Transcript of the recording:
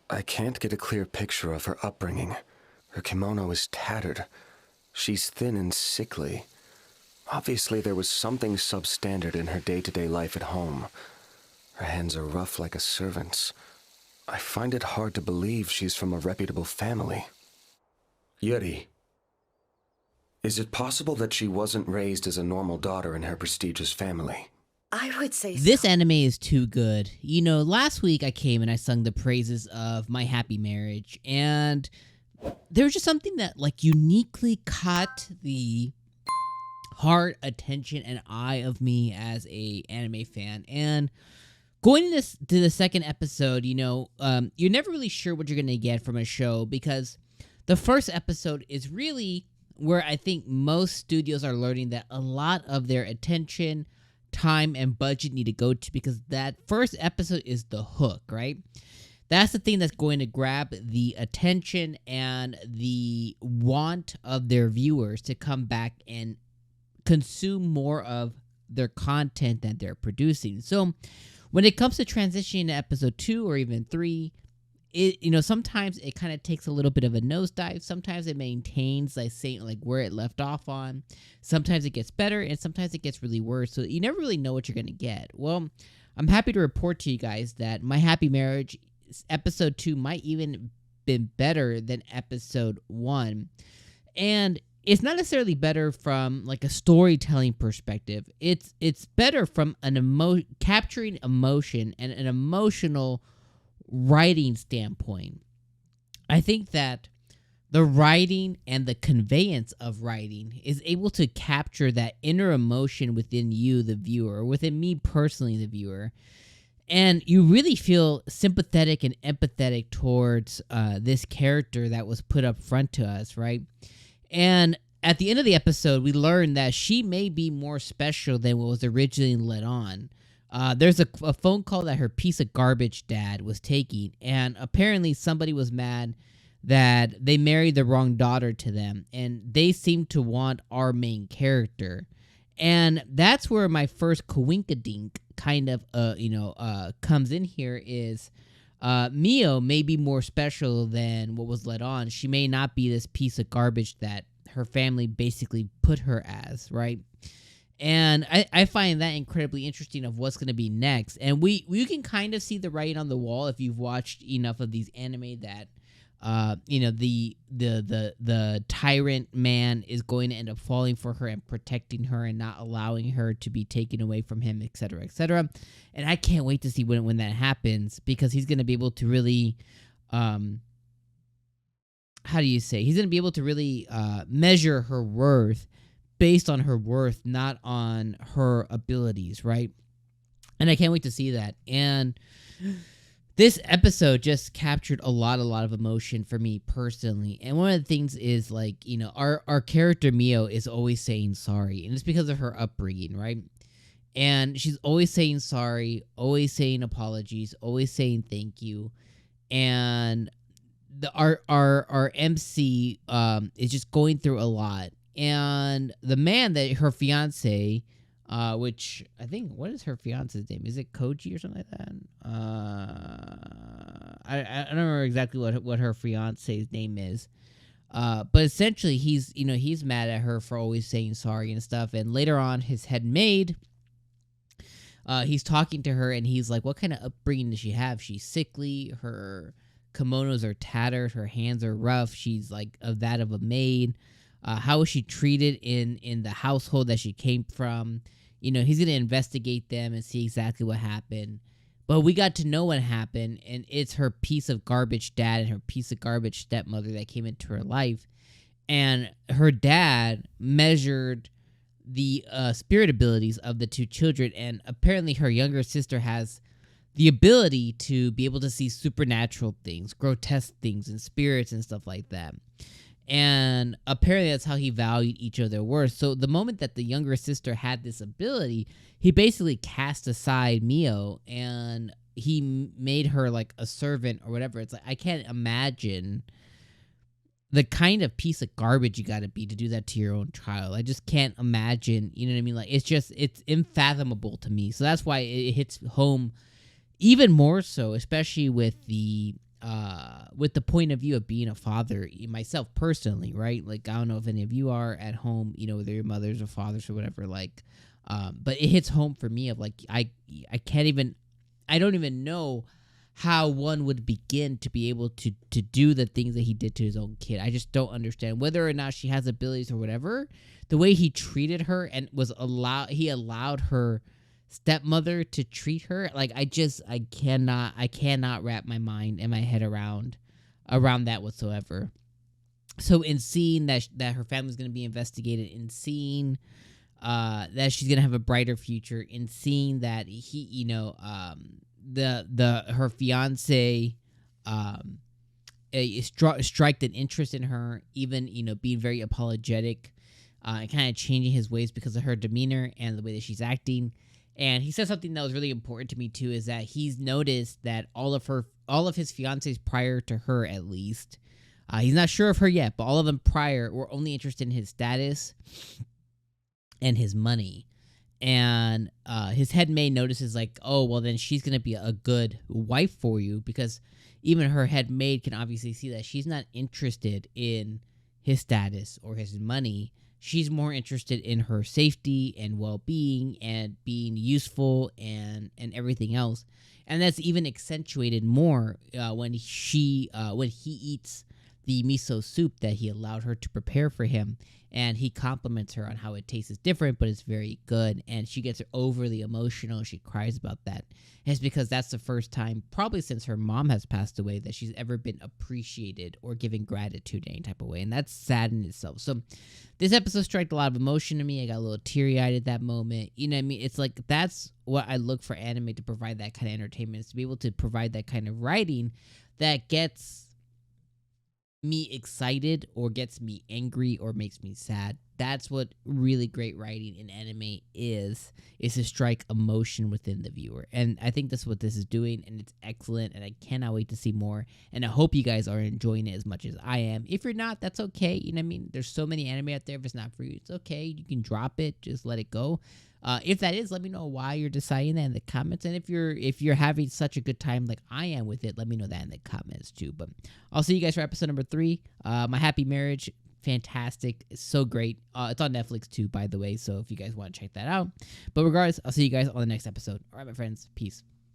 I can't get a clear picture of her upbringing. Her kimono is tattered. She's thin and sickly. Obviously, there was something substandard in her day-to-day life at home. Her hands are rough like a servant's. I find it hard to believe she's from a reputable family. Yuri, is it possible that she wasn't raised as a normal daughter in her prestigious family? I would say so. This anime is too good. You know, last week I came and I sung the praises of My Happy Marriage, and there was just something that like uniquely caught the heart, attention, and eye of me as a anime fan. And going into the second episode, you're never really sure what you're gonna get from a show, because the first episode is really where I think most studios are learning that a lot of their attention, time, and budget need to go to, because that first episode is the hook, right? That's the thing that's going to grab the attention and the want of their viewers to come back and consume more of their content that they're producing. So when it comes to transitioning to episode 2 or even 3, sometimes it kind of takes a little bit of a nosedive. Sometimes it maintains like where it left off on. Sometimes it gets better, and sometimes it gets really worse. So you never really know what you're going to get. Well, I'm happy to report to you guys that My Happy Marriage episode 2 might even been better than episode 1. And it's not necessarily better from like a storytelling perspective. It's better from an capturing emotion and an emotional writing standpoint. I think that the writing and the conveyance of writing is able to capture that inner emotion within you, the viewer, or within me personally, the viewer. And you really feel sympathetic and empathetic towards this character that was put up front to us, right? And at the end of the episode, we learn that she may be more special than what was originally let on. There's a phone call that her piece of garbage dad was taking, and apparently somebody was mad that they married the wrong daughter to them, and they seem to want our main character. And that's where my first 𝐒𝐻𝐻𝐿𝐻 kind of comes in here is Miyo may be more special than what was let on. She may not be this piece of garbage that her family basically put her as, right? And I find that incredibly interesting of what's going to be next. And we can kind of see the writing on the wall if you've watched enough of these anime that the tyrant man is going to end up falling for her and protecting her and not allowing her to be taken away from him, etc., etc. And I can't wait to see when that happens, because he's going to be able to really he's going to be able to really measure her worth based on her worth, not on her abilities, right? And I can't wait to see that. And this episode just captured a lot of emotion for me personally. And one of the things is our character Miyo is always saying sorry, and it's because of her upbringing, right? And she's always saying sorry, always saying apologies, always saying thank you. And our MC is just going through a lot. And the man that her fiance, which I think, what is her fiance's name? Is it Koji or something like that? I don't remember exactly what her fiance's name is. But essentially, he's mad at her for always saying sorry and stuff. And later on, his head maid, he's talking to her, and he's like, "What kind of upbringing does she have? She's sickly. Her kimonos are tattered. Her hands are rough. She's like of that of a maid. How was she treated in the household that she came from?" He's going to investigate them and see exactly what happened. But we got to know what happened, and it's her piece of garbage dad and her piece of garbage stepmother that came into her life. And her dad measured the spirit abilities of the two children, and apparently her younger sister has the ability to be able to see supernatural things, grotesque things, and spirits and stuff like that. And apparently that's how he valued each of their worth. So the moment that the younger sister had this ability, he basically cast aside Miyo, and he made her like a servant or whatever. It's like, I can't imagine the kind of piece of garbage you gotta be to do that to your own child. I just can't imagine, you know what I mean? Like, it's unfathomable to me. So that's why it hits home even more so, especially with the with the point of view of being a father, myself personally, right? Like, I don't know if any of you are at home, whether your mothers or fathers or whatever, like, but it hits home for me of like, I don't even know how one would begin to be able to do the things that he did to his own kid. I just don't understand whether or not she has abilities or whatever. The way he treated her and he allowed her stepmother to treat her like, I cannot wrap my mind and my head around that whatsoever. So in seeing that her family's going to be investigated, in seeing that she's going to have a brighter future, in seeing that he her fiance striked an interest in her, even being very apologetic and kind of changing his ways because of her demeanor and the way that she's acting. And he said something that was really important to me too, is that he's noticed that all of his fiancés prior to her, at least, he's not sure of her yet, but all of them prior were only interested in his status and his money. And his head maid notices like, oh, well, then she's going to be a good wife for you, because even her head maid can obviously see that she's not interested in his status or his money. She's more interested in her safety and well-being and being useful and everything else. And that's even accentuated more when he eats the miso soup that he allowed her to prepare for him. And he compliments her on how it tastes different, but it's very good. And she gets overly emotional. She cries about that. And it's because that's the first time, probably since her mom has passed away, that she's ever been appreciated or given gratitude in any type of way. And that's sad in itself. So this episode struck a lot of emotion to me. I got a little teary-eyed at that moment. You know what I mean? It's like, that's what I look for anime to provide, that kind of entertainment, is to be able to provide that kind of writing that gets me excited or gets me angry or makes me sad. That's what really great writing in anime is to strike emotion within the viewer. And I think that's what this is doing, and it's excellent, and I cannot wait to see more. And I hope you guys are enjoying it as much as I am. If you're not, that's okay. You know what I mean? There's so many anime out there. If it's not for you, it's okay. You can drop it. Just let it go. If that is, let me know why you're deciding that in the comments. And if you're having such a good time like I am with it, let me know that in the comments too. But I'll see you guys for episode number 3. My Happy Marriage, fantastic. It's so great. It's on Netflix too, by the way, so if you guys want to check that out. But regardless, I'll see you guys on the next episode. All right, my friends. Peace.